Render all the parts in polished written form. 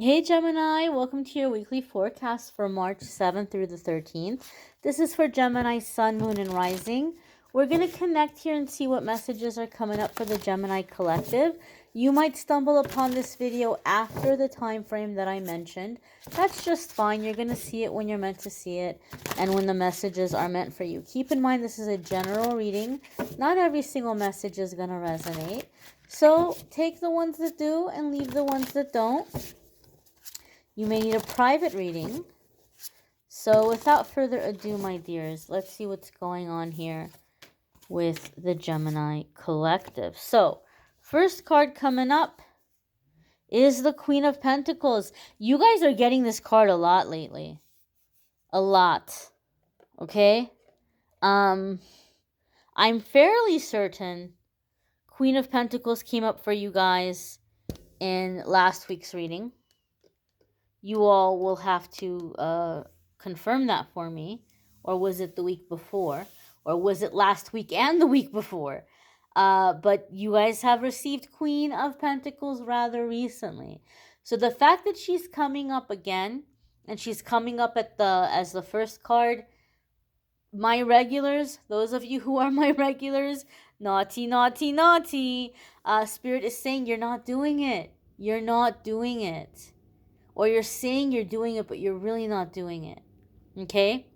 Hey Gemini, welcome to your weekly forecast for March 7th through the 13th. This is for Gemini, Sun, Moon, and Rising. We're going to connect here and see what messages are coming up for the Gemini collective. You might stumble upon this video after the time frame that I mentioned. That's just fine. You're going to see it when you're meant to see it and when the messages are meant for you. Keep in mind this is a general reading. Not every single message is going to resonate. So take the ones that do and leave the ones that don't. You may need a private reading. So without further ado, my dears, let's see what's going on here with the Gemini collective. So first card coming up is the Queen of Pentacles. You guys are getting this card a lot lately. A lot. Okay? I'm fairly certain Queen of Pentacles came up for you guys in last week's reading. You all will have to confirm that for me. Or was it the week before? Or was it last week and the week before? But you guys have received Queen of Pentacles rather recently. So the fact that she's coming up again, and she's coming up as the first card, my regulars, those of you who are my regulars, naughty, naughty, naughty. Spirit is saying you're not doing it. You're not doing it. Or you're saying you're doing it, but you're really not doing it. Okay?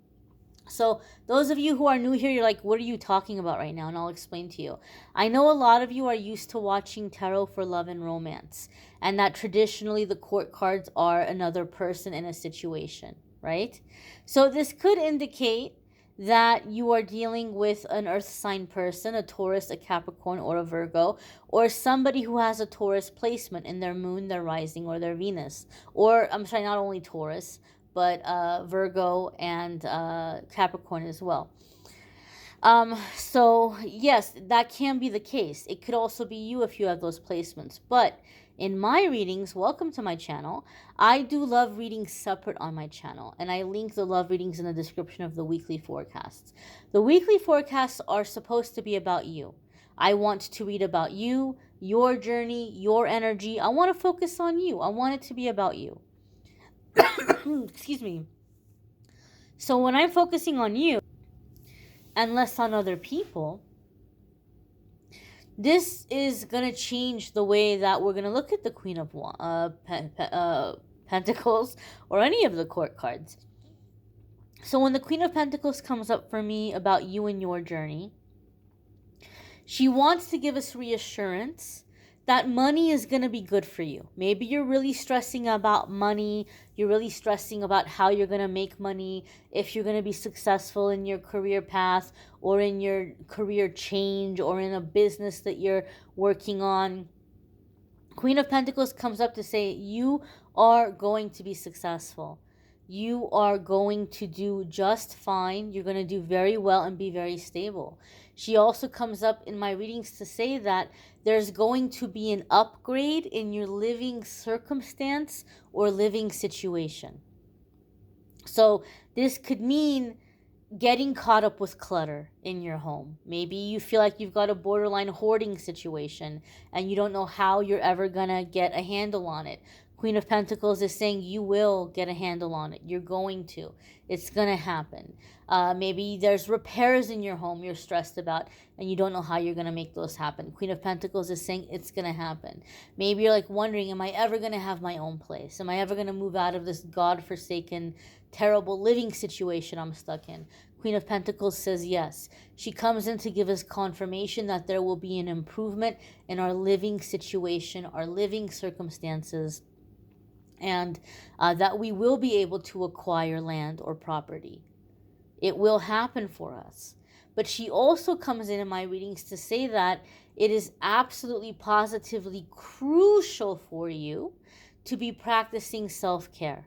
So those of you who are new here, you're like, what are you talking about right now? And I'll explain to you. I know a lot of you are used to watching tarot for love and romance. And that traditionally the court cards are another person in a situation, right? So this could indicate that you are dealing with an earth sign person, a Taurus, a Capricorn, or a Virgo, or somebody who has a Taurus placement in their moon, their rising, or their Venus. Or, I'm sorry, not only Taurus, but Virgo and Capricorn as well. So yes, that can be the case. It could also be you if you have those placements. But in my readings, welcome to my channel. I do love readings separate on my channel, and I link the love readings in the description of the weekly forecasts. The weekly forecasts are supposed to be about you. I want to read about you, your journey, your energy. I want to focus on you. I want it to be about you. Excuse me. So when I'm focusing on you and less on other people, this is going to change the way that we're going to look at the Queen of Pentacles or any of the court cards. So when the Queen of Pentacles comes up for me about you and your journey, she wants to give us reassurance that money is going to be good for you. Maybe you're really stressing about money. You're really stressing about how you're going to make money, if you're going to be successful in your career path or in your career change or in a business that you're working on. Queen of Pentacles comes up to say you are going to be successful. You are going to do just fine. You're going to do very well and be very stable. She also comes up in my readings to say that there's going to be an upgrade in your living circumstance or living situation. So this could mean getting caught up with clutter in your home. Maybe you feel like you've got a borderline hoarding situation and you don't know how you're ever gonna get a handle on it. Queen of Pentacles is saying you will get a handle on it. You're going to. It's gonna happen. Maybe there's repairs in your home you're stressed about and you don't know how you're gonna make those happen. Queen of Pentacles is saying it's gonna happen. Maybe you're like wondering, am I ever gonna have my own place? Am I ever gonna move out of this godforsaken, terrible living situation I'm stuck in? Queen of Pentacles says yes. She comes in to give us confirmation that there will be an improvement in our living situation, our living circumstances, and that we will be able to acquire land or property. It will happen for us. But she also comes in my readings to say that it is absolutely positively crucial for you to be practicing self-care.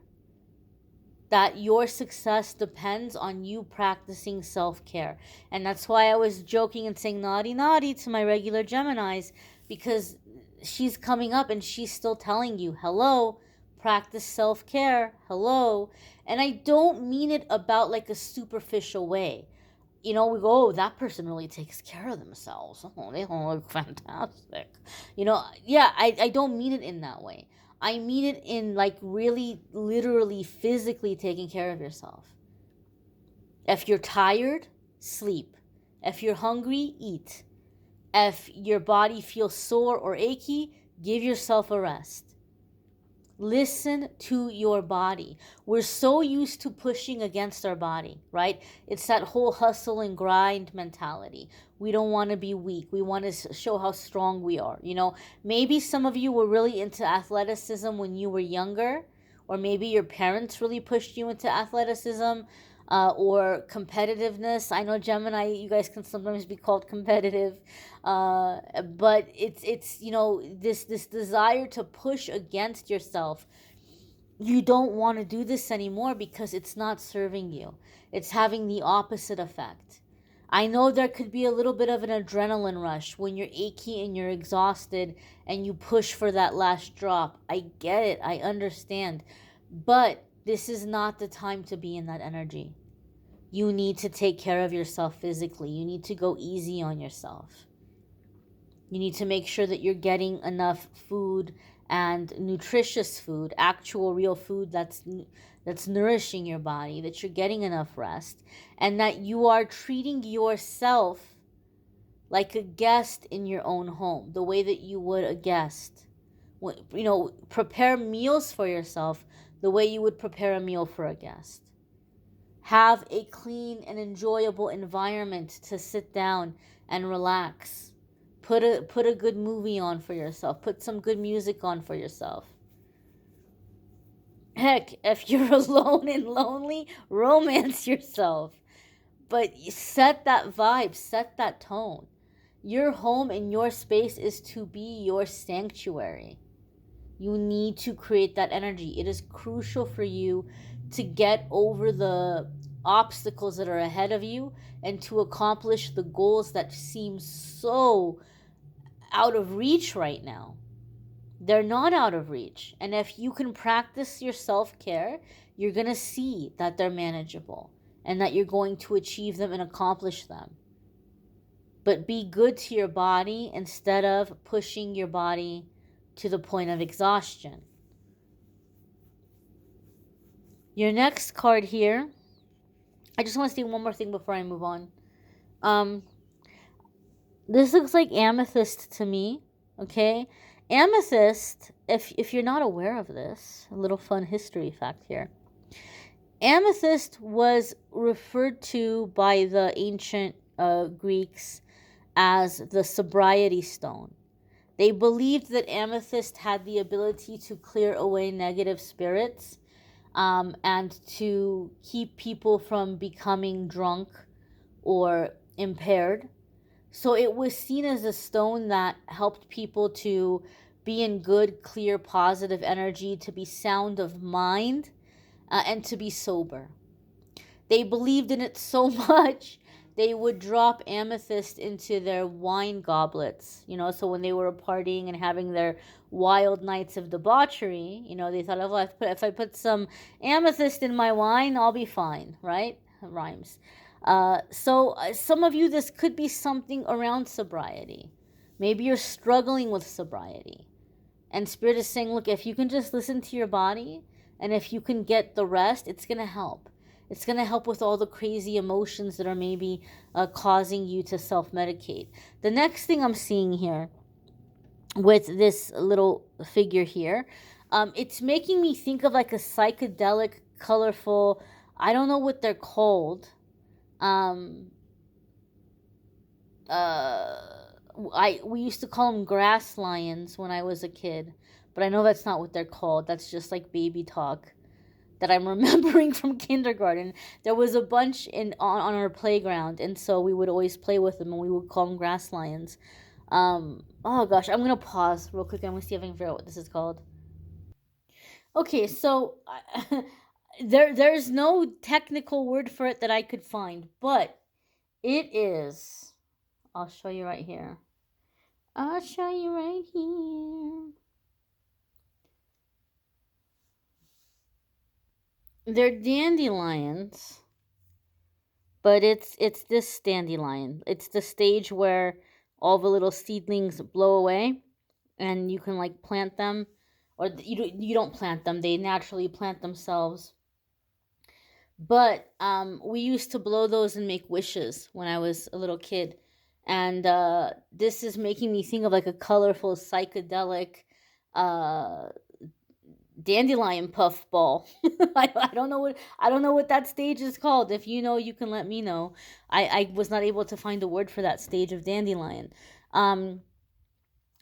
That your success depends on you practicing self-care. And that's why I was joking and saying naughty, naughty to my regular Geminis, because she's coming up and she's still telling you, hello, practice self-care, hello. And I don't mean it about like a superficial way. You know, we go, oh, that person really takes care of themselves. Oh, they look fantastic. You know, yeah, I don't mean it in that way. I mean it in like really, literally, physically taking care of yourself. If you're tired, sleep. If you're hungry, eat. If your body feels sore or achy, give yourself a rest. Listen to your body. We're so used to pushing against our body, right? It's that whole hustle and grind mentality. We don't want to be weak. We want to show how strong we are. You know, maybe some of you were really into athleticism when you were younger, or maybe your parents really pushed you into athleticism. Or competitiveness. I know Gemini, you guys can sometimes be called competitive, but it's this desire to push against yourself. You don't want to do this anymore because it's not serving you. It's having the opposite effect. I know there could be a little bit of an adrenaline rush when you're achy and you're exhausted and you push for that last drop. I get it. I understand. But this is not the time to be in that energy. You need to take care of yourself physically. You need to go easy on yourself. You need to make sure that you're getting enough food and nutritious food, actual real food that's nourishing your body, that you're getting enough rest, and that you are treating yourself like a guest in your own home, the way that you would a guest. Prepare meals for yourself the way you would prepare a meal for a guest. Have a clean and enjoyable environment to sit down and relax. Put a good movie on for yourself. Put some good music on for yourself. Heck, if you're alone and lonely, romance yourself. But set that vibe, set that tone. Your home and your space is to be your sanctuary. You need to create that energy. It is crucial for you to get over the obstacles that are ahead of you and to accomplish the goals that seem so out of reach right now. They're not out of reach. And if you can practice your self-care, you're going to see that they're manageable and that you're going to achieve them and accomplish them. But be good to your body instead of pushing your body to the point of exhaustion. Your next card here, I just want to say one more thing before I move on. This looks like amethyst to me, okay? Amethyst, if you're not aware of this, a little fun history fact here. Amethyst was referred to by the ancient Greeks as the sobriety stone. They believed that amethyst had the ability to clear away negative spirits and to keep people from becoming drunk or impaired. So it was seen as a stone that helped people to be in good, clear, positive energy, to be sound of mind, and to be sober. They believed in it so much, they would drop amethyst into their wine goblets. So when they were partying and having their wild nights of debauchery, they thought, oh, if I put some amethyst in my wine, I'll be fine, right? Rhymes. So some of you, this could be something around sobriety. Maybe you're struggling with sobriety. And Spirit is saying, look, if you can just listen to your body and if you can get the rest, it's going to help. It's going to help with all the crazy emotions that are maybe causing you to self-medicate. The next thing I'm seeing here with this little figure here, it's making me think of like a psychedelic, colorful, I don't know what they're called. We used to call them grass lions when I was a kid, but I know that's not what they're called. That's just like baby talk that I'm remembering from kindergarten. There was a bunch on our playground, and so we would always play with them, and we would call them grass lions. Oh gosh, I'm gonna pause real quick. I'm gonna see if I can figure out what this is called. Okay, so there's no technical word for it that I could find, but it is. I'll show you right here. I'll show you right here. They're dandelions, but it's this dandelion. It's the stage where all the little seedlings blow away and you can like plant them or you don't plant them, they naturally plant themselves. But we used to blow those and make wishes when I was a little kid. And this is making me think of like a colorful psychedelic uh, dandelion puff ball. I don't know what that stage is called. If you know, you can let me know. I was not able to find a word for that stage of dandelion.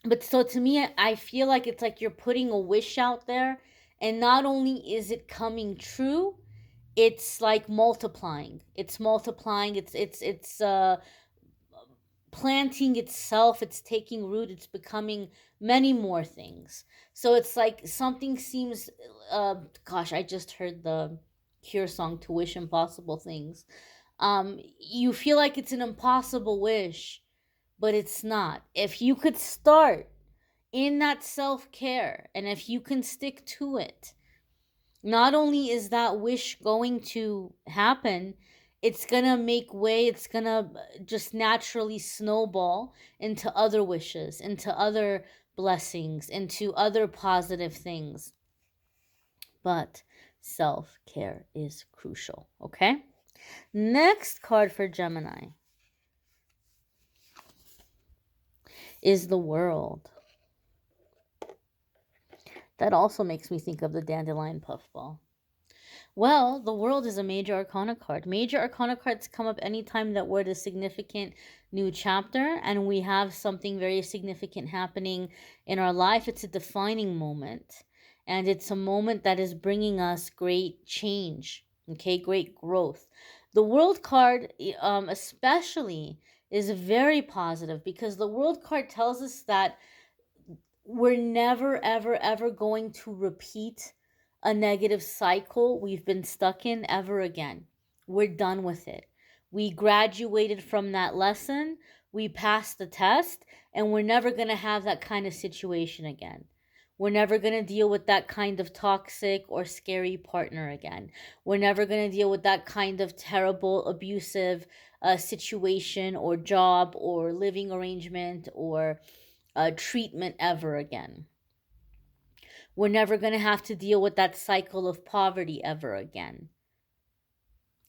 But so to me, I feel like it's like you're putting a wish out there, and not only is it coming true, it's like multiplying. It's multiplying. It's planting itself. It's taking root. It's becoming many more things. So it's like something seems. Gosh, I just heard the Cure song "To Wish Impossible Things." You feel like it's an impossible wish, but it's not. If you could start in that self care, and if you can stick to it, not only is that wish going to happen, it's gonna make way, it's gonna just naturally snowball into other wishes, into other blessings, into other positive things. But self care is crucial, okay? Next card for Gemini is the World. That also makes me think of the dandelion puffball. Well, the World is a major arcana card. Major arcana cards come up anytime that we're at a significant new chapter and we have something very significant happening in our life. It's a defining moment, and it's a moment that is bringing us great change, okay, great growth. The World card, especially, is very positive because the World card tells us that we're never, ever, ever going to repeat a negative cycle we've been stuck in ever again. We're done with it. We graduated from that lesson, we passed the test, and we're never going to have that kind of situation again. We're never going to deal with that kind of toxic or scary partner again. We're never going to deal with that kind of terrible, abusive situation or job or living arrangement or treatment ever again. We're never going to have to deal with that cycle of poverty ever again.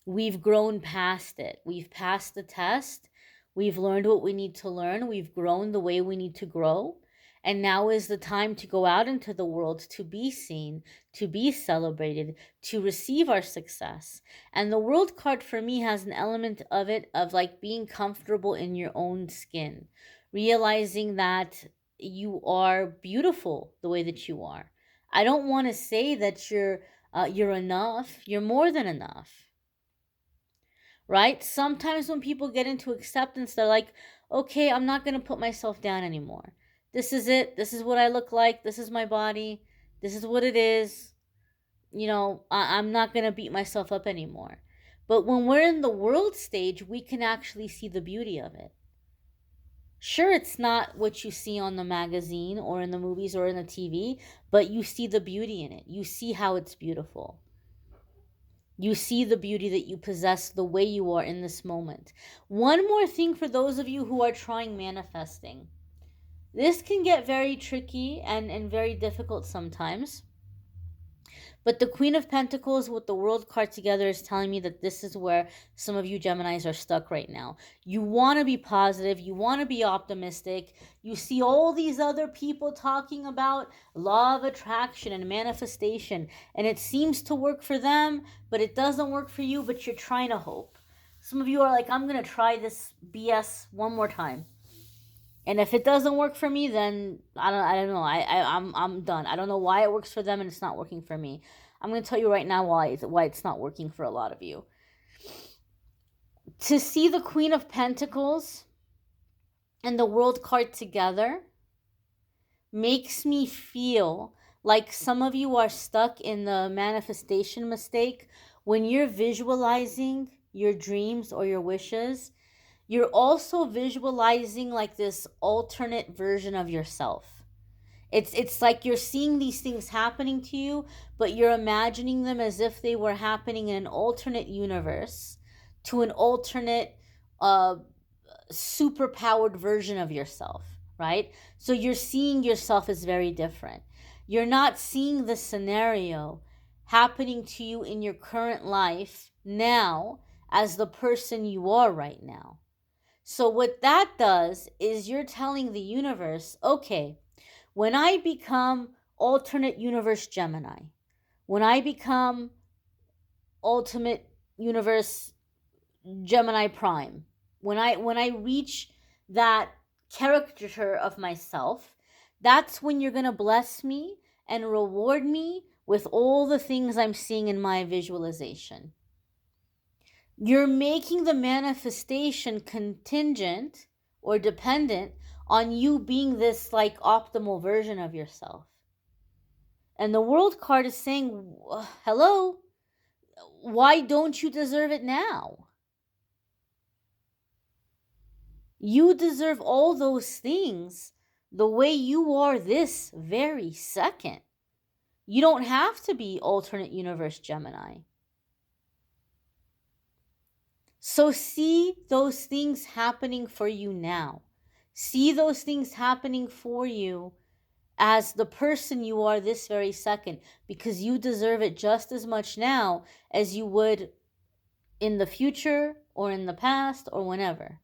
We've grown past it. We've passed the test. We've learned what we need to learn. We've grown the way we need to grow. And now is the time to go out into the world, to be seen, to be celebrated, to receive our success. And the World card for me has an element of it of like being comfortable in your own skin, realizing that you are beautiful the way that you are. I don't want to say that you're enough. You're more than enough. Right? Sometimes when people get into acceptance, they're like, okay, I'm not going to put myself down anymore. This is it. This is what I look like. This is my body. This is what it is. I'm not going to beat myself up anymore. But when we're in the World stage, we can actually see the beauty of it. Sure, it's not what you see on the magazine or in the movies or in the TV, but you see the beauty in it. You see how it's beautiful. You see the beauty that you possess the way you are in this moment. One more thing for those of you who are trying manifesting. This can get very tricky and very difficult sometimes. But the Queen of Pentacles with the World card together is telling me that this is where some of you Geminis are stuck right now. You want to be positive. You want to be optimistic. You see all these other people talking about law of attraction and manifestation, and it seems to work for them, but it doesn't work for you, but you're trying to hope. Some of you are like, I'm going to try this BS one more time. And if it doesn't work for me, then I don't know. I'm done. I don't know why it works for them and it's not working for me. I'm going to tell you right now why it's not working for a lot of you. To see the Queen of Pentacles and the World card together makes me feel like some of you are stuck in the manifestation mistake. When you're visualizing your dreams or your wishes, you're also visualizing like this alternate version of yourself. It's like you're seeing these things happening to you, but you're imagining them as if they were happening in an alternate universe to an alternate superpowered version of yourself, right? So you're seeing yourself as very different. You're not seeing the scenario happening to you in your current life now as the person you are right now. So what that does is you're telling the universe, okay, when I become alternate universe Gemini, when I become ultimate universe Gemini Prime, when I reach that caricature of myself, that's when you're going to bless me and reward me with all the things I'm seeing in my visualization. You're making the manifestation contingent or dependent on you being this like optimal version of yourself. And the World card is saying, hello, why don't you deserve it now? You deserve all those things the way you are this very second. You don't have to be alternate universe Gemini. So see those things happening for you now. See those things happening for you as the person you are this very second, because you deserve it just as much now as you would in the future or in the past or whenever.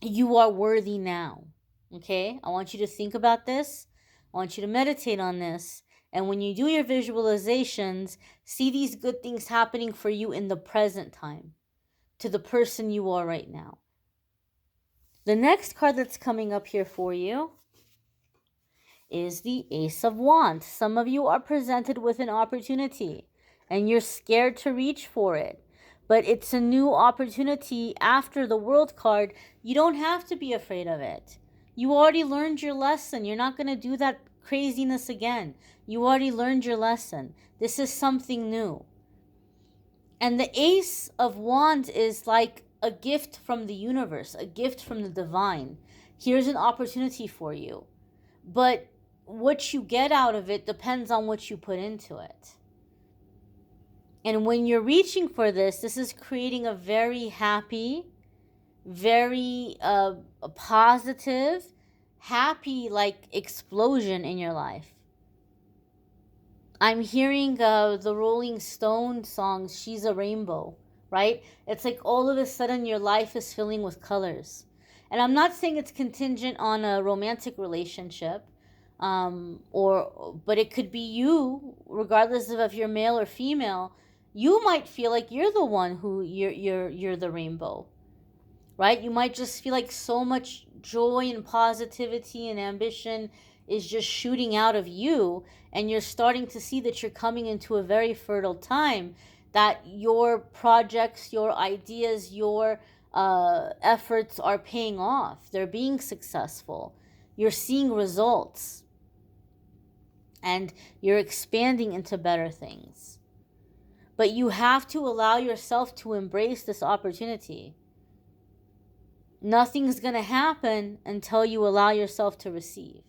You are worthy now. Okay? I want you to think about this. I want you to meditate on this. And when you do your visualizations, see these good things happening for you in the present time, to the person you are right now. The next card that's coming up here for you is the Ace of Wands. Some of you are presented with an opportunity and you're scared to reach for it. But it's a new opportunity after the World card. You don't have to be afraid of it. You already learned your lesson. You're not going to do that craziness again. You already learned your lesson. This is something new. And the Ace of Wands is like a gift from the universe, a gift from the divine. Here's an opportunity for you. But what you get out of it depends on what you put into it. And when you're reaching for this, this is creating a very happy, very positive, happy like explosion in your life. I'm hearing the Rolling Stone song, She's a Rainbow, right? It's like all of a sudden your life is filling with colors. And I'm not saying it's contingent on a romantic relationship, but it could be you, regardless of if you're male or female. You might feel like you're the one who you're the rainbow, right? You might just feel like so much joy and positivity and ambition is just shooting out of you, and you're starting to see that you're coming into a very fertile time, that your projects, your ideas, your efforts are paying off. They're being successful. You're seeing results, and you're expanding into better things. But you have to allow yourself to embrace this opportunity. Nothing's going to happen until you allow yourself to receive.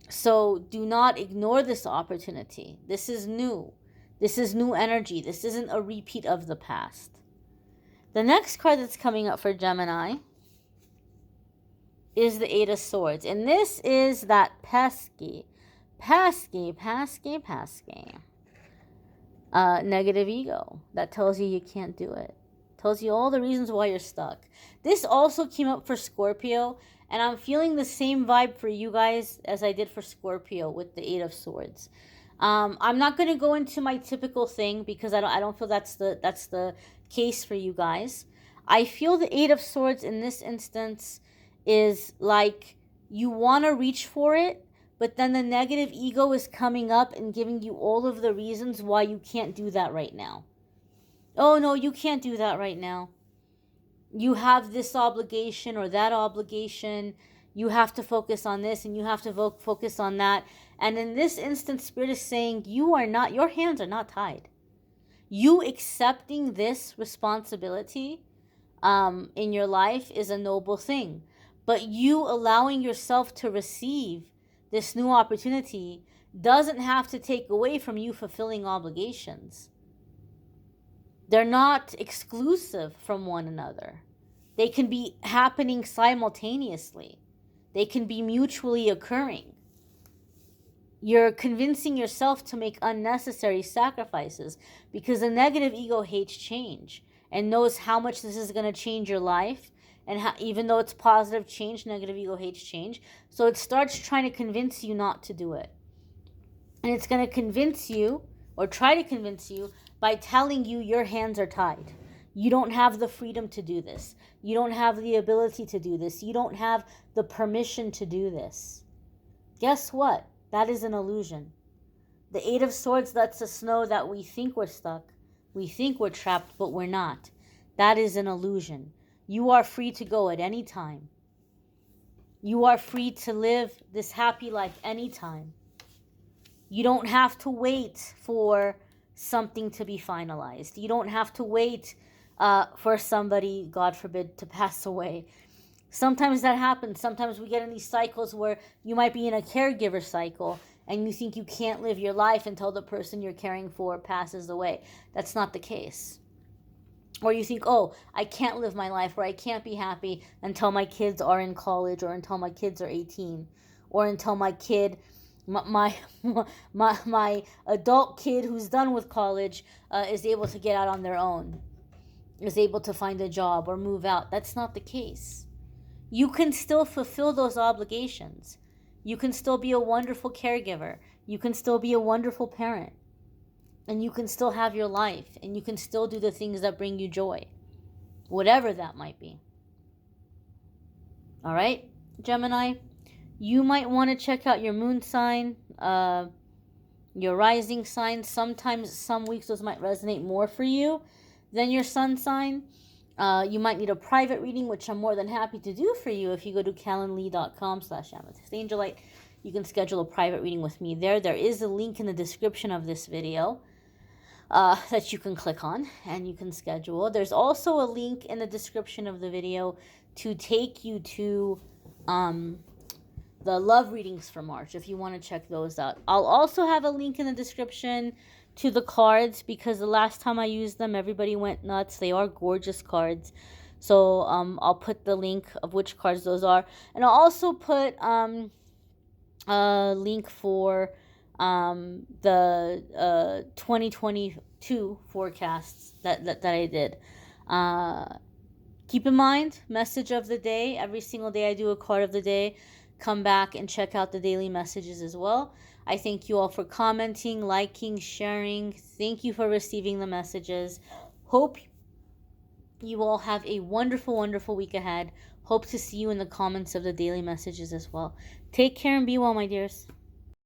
So do not ignore this opportunity. This is new. This is new energy. This isn't a repeat of the past. The next card that's coming up for Gemini is the Eight of Swords. And this is that pesky negative ego that tells you can't do it. Tells you all the reasons why you're stuck. This also came up for Scorpio, and I'm feeling the same vibe for you guys as I did for Scorpio with the Eight of Swords. I'm not going to go into my typical thing because I don't feel that's the case for you guys. I feel the Eight of Swords in this instance is like you want to reach for it, but then the negative ego is coming up and giving you all of the reasons why you can't do that right now. Oh, no, you can't do that right now. You have this obligation or that obligation. You have to focus on this and you have to focus on that. And in this instance, Spirit is saying your hands are not tied. You accepting this responsibility in your life is a noble thing. But you allowing yourself to receive this new opportunity doesn't have to take away from you fulfilling obligations. They're not exclusive from one another. They can be happening simultaneously. They can be mutually occurring. You're convincing yourself to make unnecessary sacrifices because the negative ego hates change and knows how much this is going to change your life. And how, even though it's positive change, negative ego hates change. So it starts trying to convince you not to do it. And it's going to convince you, or try to convince you, by telling you your hands are tied. You don't have the freedom to do this. You don't have the ability to do this. You don't have the permission to do this. Guess what? That is an illusion. The Eight of Swords lets us know that we think we're stuck. We think we're trapped, but we're not. That is an illusion. You are free to go at any time. You are free to live this happy life anytime. You don't have to wait for something to be finalized. You don't have to wait for somebody, God forbid, to pass away. Sometimes that happens. Sometimes we get in these cycles where you might be in a caregiver cycle and you think you can't live your life until the person you're caring for passes away. That's not the case. Or you think, oh, I can't live my life, or I can't be happy until my kids are in college, or until my kids are 18, or until my kid, my adult kid who's done with college is able to get out on their own, is able to find a job or move out. That's not the case. You can still fulfill those obligations. You can still be a wonderful caregiver. You can still be a wonderful parent. And you can still have your life. And you can still do the things that bring you joy. Whatever that might be. All right, Gemini? You might want to check out your moon sign, your rising sign. Sometimes, some weeks, those might resonate more for you than your sun sign. You might need a private reading, which I'm more than happy to do for you. If you go to calendly.com/amethystangelite, you can schedule a private reading with me there. There is a link in the description of this video that you can click on and you can schedule. There's also a link in the description of the video to take you to the love readings for March if you want to check those out. I'll also have a link in the description to the cards, because the last time I used them, everybody went nuts. They are gorgeous cards. So I'll put the link of which cards those are. And I'll also put a link for the 2022 forecasts that I did. Keep in mind, message of the day. Every single day I do a card of the day. Come back and check out the daily messages as well. I thank you all for commenting, liking, sharing. Thank you for receiving the messages. Hope you all have a wonderful, wonderful week ahead. Hope to see you in the comments of the daily messages as well. Take care and be well, my dears.